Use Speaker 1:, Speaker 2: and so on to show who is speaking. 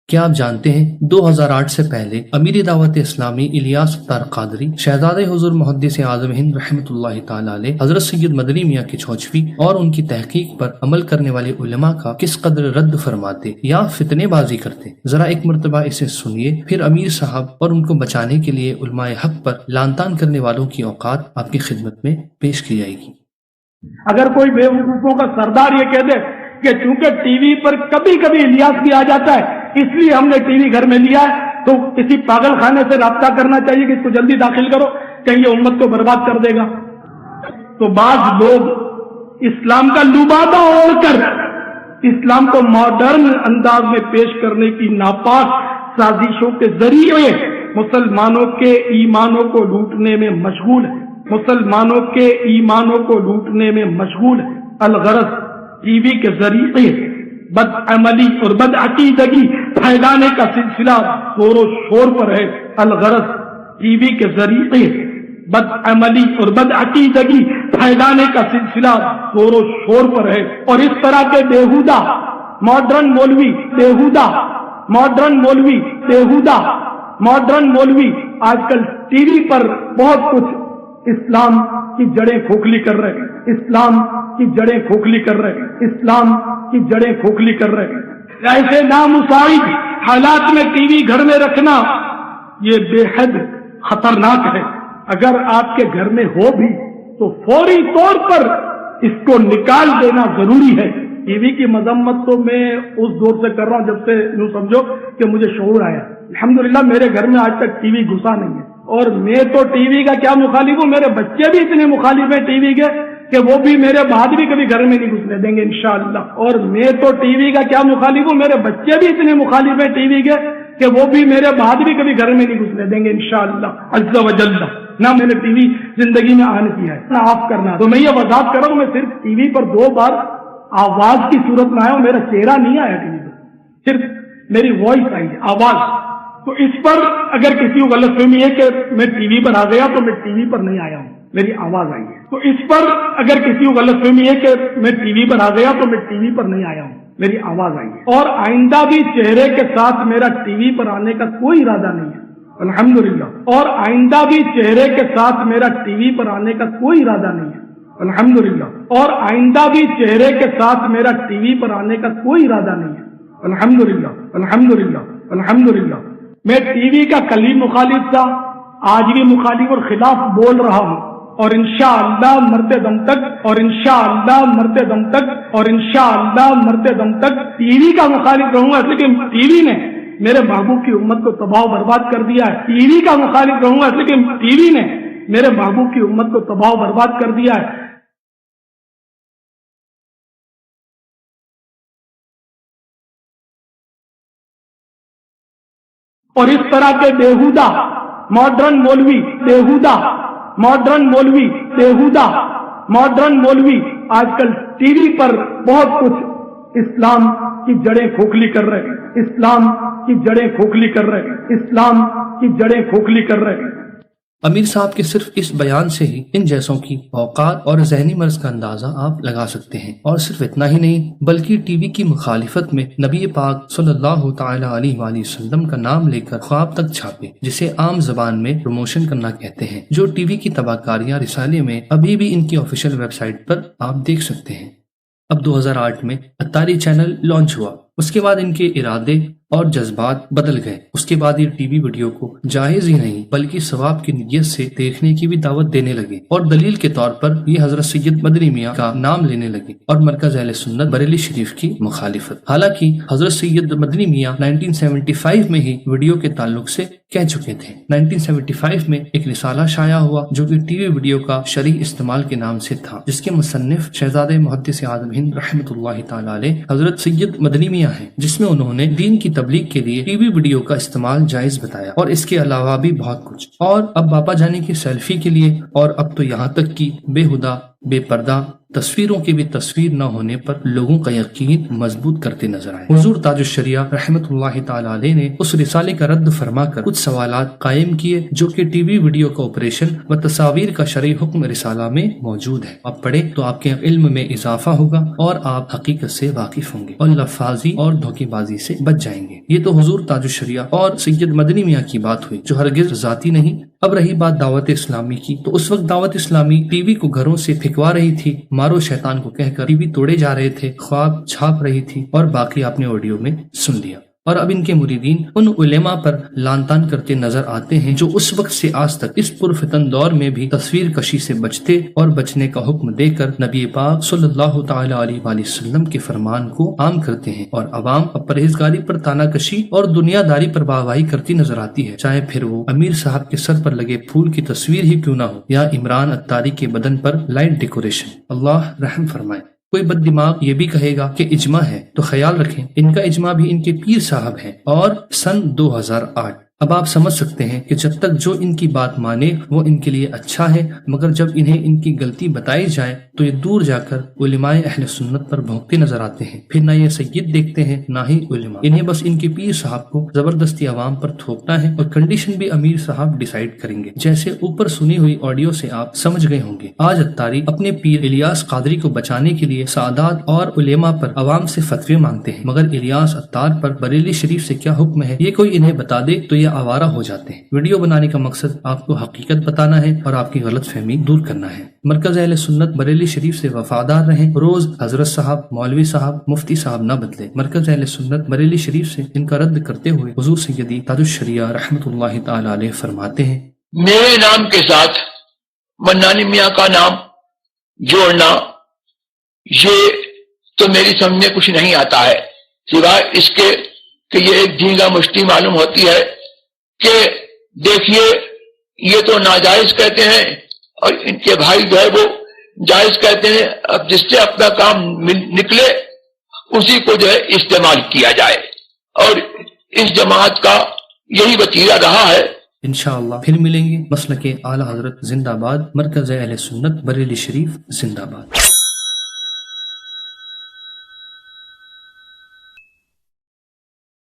Speaker 1: کیا آپ جانتے ہیں 2008 سے پہلے امیر دعوت اسلامی الیاس ستار قادری شہزادہ حضور محدث اعظم ہند رحمۃ اللہ تعالی علیہ حضرت سید مدنی میاں کی چھوچوی اور ان کی تحقیق پر عمل کرنے والے علماء کا کس قدر رد فرماتے یا فتنے بازی کرتے؟ ذرا ایک مرتبہ اسے سنیے، پھر امیر صاحب اور ان کو بچانے کے لیے علماء حق پر لعن طعن کرنے والوں کی اوقات آپ کی خدمت میں پیش کی جائے گی۔
Speaker 2: اگر کوئی بے وقوفوں کا سردار یہ کہہ دے کہ چونکہ ٹی وی پر کبھی کبھی الیاس بھی آ جاتا ہے اس لیے ہم نے ٹی وی گھر میں لیا ہے، تو کسی پاگل خانے سے رابطہ کرنا چاہیے کہ اس کو جلدی داخل کرو، کہیں یہ امت کو برباد کر دے گا۔ تو بعض لوگ اسلام کا لبادہ اوڑھ کر اسلام کو ماڈرن انداز میں پیش کرنے کی ناپاک سازشوں کے ذریعے مسلمانوں کے ایمانوں کو لوٹنے میں مشغول ہے، مسلمانوں کے ایمانوں کو لوٹنے میں مشغول ہے۔ الغرض ٹی وی کے ذریعے بد عملی اور بد عقیدگی پھیلانے کا سلسلہ زور و شور پر ہے۔ الغرض ٹی وی کے ذریعے بد عملی اور بد عقیدگی پھیلانے کا سلسلہ زور و شور پر ہے، اور اس طرح کے بیہودہ ماڈرن مولوی ماڈرن مولوی آج کل ٹی وی پر بہت کچھ اسلام کی جڑیں کھوکھلی کر رہے ہیں، اسلام کی جڑیں کھوکھلی کر رہے ہیں، اسلام کی جڑیں کھوکھلی کر رہے ہیں۔ ایسے نامساعد حالات میں ٹی وی گھر میں رکھنا یہ بے حد خطرناک ہے۔ اگر آپ کے گھر میں ہو بھی تو فوری طور پر اس کو نکال دینا ضروری ہے۔ ٹی وی کی مذمت تو میں اس دور سے کر رہا ہوں جب سے یوں سمجھو کہ مجھے شعور آیا۔ الحمدللہ میرے گھر میں آج تک ٹی وی گھسا نہیں ہے، اور میں تو ٹی وی کا کیا مخالف ہوں، میرے بچے بھی اتنے مخالف ہیں ٹی وی کے کہ وہ بھی میرے بعد بھی کبھی گھر میں نہیں گھسنے دیں گے انشاءاللہ۔ اور میں تو ٹی وی کا کیا مخالف ہوں، میرے بچے بھی اتنے مخالف ہیں ٹی وی کے کہ وہ بھی میرے بعد بھی کبھی گھر میں نہیں گھسنے دیں گے انشاءاللہ عز و جل۔ نہ میں نے ٹی وی زندگی میں آن کیا ہے نہ آف کرنا، تو میں یہ وضاحت کر رہا ہوں، میں صرف ٹی وی پر 2 بار آواز کی صورت میں آیا ہوں، میرا چہرہ نہیں آیا ٹی وی پر، صرف میری وائس آئی ہے، آواز۔ تو اس پر اگر کسی کو غلط فہمی ہے کہ میں ٹی وی پر آ گیا تو میں ٹی وی پر نہیں آیا ہوں، میری آواز آئی ہے۔ تو اس پر اگر کسی کو غلط فہمی ہے کہ میں ٹی وی پر آ گیا تو میں ٹی وی پر نہیں آیا ہوں، میری آواز آئی ہے۔ اور آئندہ بھی چہرے کے ساتھ میرا ٹی وی پر آنے کا کوئی ارادہ نہیں ہے الحمدللہ، اور آئندہ بھی چہرے کے ساتھ میرا ٹی وی پر آنے کا کوئی ارادہ نہیں ہے الحمدللہ، اور آئندہ بھی چہرے کے ساتھ میرا ٹی وی پر آنے کا کوئی ارادہ نہیں ہے الحمدللہ الحمدللہ الحمدللہ۔ میں ٹی وی کا کلی مخالف تھا، آج بھی مخالف اور خلاف بول رہا ہوں، اور انشاءاللہ مرتے دم تک ٹی وی کا مخالف رہوں گا، لیکن ٹی وی نے میرے محبوب کی امت کو تباہ و برباد کر دیا ہے۔ ٹی وی کا مخالف رہوں گا، لیکن ٹی وی نے میرے محبوب کی امت کو تباہ و برباد کر دیا ہے۔ اور اس طرح کے بیہودہ ماڈرن مولوی آج کل ٹی وی پر بہت کچھ اسلام کی جڑیں کھوکھلی کر رہے ہیں، اسلام کی جڑیں کھوکھلی کر رہے ہیں، اسلام کی جڑیں کھوکھلی کر رہے ہیں۔
Speaker 1: امیر صاحب کے صرف اس بیان سے ہی ان جیسوں کی اوقات اور ذہنی مرض کا اندازہ آپ لگا سکتے ہیں، اور صرف اتنا ہی نہیں بلکہ ٹی وی کی مخالفت میں نبی پاک صلی اللہ تعالی علیہ وآلہ وسلم کا نام لے کر خواب تک چھاپے، جسے عام زبان میں پروموشن کرنا کہتے ہیں، جو ٹی وی کی تباہ کاریاں رسالے میں ابھی بھی ان کی آفیشیل ویب سائٹ پر آپ دیکھ سکتے ہیں۔ اب 2008 میں اتاری چینل لانچ ہوا، اس کے بعد ان کے ارادے اور جذبات بدل گئے۔ اس کے بعد یہ ٹی وی ویڈیو کو جائز ہی نہیں بلکہ ثواب کی نیت سے دیکھنے کی بھی دعوت دینے لگے، اور دلیل کے طور پر یہ حضرت سید مدنی میاں کا نام لینے لگے اور مرکز اہل سنت بریلی شریف کی مخالفت، حالانکہ حضرت سید مدنی میاں 1975 میں ہی ویڈیو کے تعلق سے کہہ چکے تھے۔ 1975 میں ایک رسالہ شائع ہوا جو کہ ٹی وی ویڈیو کا شرعی استعمال کے نام سے تھا، جس کے مصنف شہزادہ محدث اعظم ہند رحمۃ اللہ تعالی علیہ حضرت سید مدنی میاں ہیں، جس میں انہوں نے دین کی تبلیغ کے لیے ٹی وی ویڈیو کا استعمال جائز بتایا، اور اس کے علاوہ بھی بہت کچھ۔ اور اب باپا جانی کی سیلفی کے لیے، اور اب تو یہاں تک کہ بے ہدا بے پردہ تصویروں کی بھی تصویر نہ ہونے پر لوگوں کا یقین مضبوط کرتے نظر آئے۔ حضور تاج الشریعہ رحمت اللہ تعالی علیہ نے اس رسالے کا رد فرما کر کچھ سوالات قائم کیے جو کہ ٹی وی ویڈیو کا آپریشن و تصاویر کا شرعی حکم رسالہ میں موجود ہے۔ آپ پڑھیں تو آپ کے علم میں اضافہ ہوگا اور آپ حقیقت سے واقف ہوں گے اور لفاظی اور دھوکے بازی سے بچ جائیں گے۔ یہ تو حضور تاج الشریعہ اور سید مدنی میاں کی بات ہوئی جو ہرگز ذاتی نہیں۔ اب رہی بات دعوت اسلامی کی، تو اس وقت دعوت اسلامی ٹی وی کو گھروں سے پھینکوا رہی تھی، مارو شیطان کو کہہ کر ٹی وی توڑے جا رہے تھے، خواب چھاپ رہی تھی، اور باقی آپ نے آڈیو میں سن لیا۔ اور اب ان کے مریدین ان علماء پر لان تان کرتے نظر آتے ہیں جو اس وقت سے آج تک اس پرفتن دور میں بھی تصویر کشی سے بچتے اور بچنے کا حکم دے کر نبی پاک صلی اللہ تعالی علیہ وآلہ وسلم کے فرمان کو عام کرتے ہیں، اور عوام اب پرہیزگاری پر تانا کشی اور دنیا داری پر واہواہی کرتی نظر آتی ہے، چاہے پھر وہ امیر صاحب کے سر پر لگے پھول کی تصویر ہی کیوں نہ ہو یا عمران اتاری کے بدن پر لائٹ ڈیکوریشن۔ اللہ رحم فرمائے۔ کوئی بد دماغ یہ بھی کہے گا کہ اجماع ہے، تو خیال رکھیں ان کا اجماع بھی ان کے پیر صاحب ہیں اور سن 2008۔ اب آپ سمجھ سکتے ہیں کہ جب تک جو ان کی بات مانے وہ ان کے لیے اچھا ہے، مگر جب انہیں ان کی غلطی بتائی جائے تو یہ دور جا کر علماء اہل سنت پر بھونکتے نظر آتے ہیں، پھر نہ یہ سید دیکھتے ہیں نہ ہی علماء، انہیں بس ان کے پیر صاحب کو زبردستی عوام پر تھوپنا ہے، اور کنڈیشن بھی امیر صاحب ڈیسائیڈ کریں گے، جیسے اوپر سنی ہوئی آڈیو سے آپ سمجھ گئے ہوں گے۔ آج اتاری اپنے پیر الیاس قادری کو بچانے کے لیے سادات اور علماء پر عوام سے فتوے مانگتے ہیں، مگر الیاس اتار پر بریلی شریف سے کیا حکم ہے یہ کوئی انہیں بتا دے تو یہ آوارہ ہو جاتے ہیں۔ ویڈیو بنانے کا مقصد آپ کو حقیقت بتانا ہے اور آپ کی غلط فہمی دور کرنا ہے۔ مرکز اہل سنت بریلی شریف سے وفادار رہیں، روز حضرت صاحب، مولوی صاحب، مفتی صاحب نہ بدلے۔ مرکز اہل سنت بریلی شریف سے ان کا رد کرتے ہوئے حضور سیدی تاج الشریعہ رحمت اللہ تعالی علیہ فرماتے ہیں،
Speaker 3: میرے نام کے ساتھ منانی میاں کا نام جوڑنا یہ تو میری سمجھ میں کچھ نہیں آتا ہے، سوائے اس کے کہ یہ ایک ڈھینگا مشتی معلوم ہوتی ہے کہ دیکھیے یہ تو ناجائز کہتے ہیں اور ان کے بھائی جو ہے وہ جائز کہتے ہیں، اب جس سے اپنا کام نکلے اسی کو جو ہے استعمال کیا جائے، اور اس جماعت کا یہی وتیرہ رہا ہے۔
Speaker 1: انشاءاللہ پھر ملیں گے۔ مسلک اعلی حضرت زندہ باد، مرکز اہل سنت بریلی شریف زندہ باد۔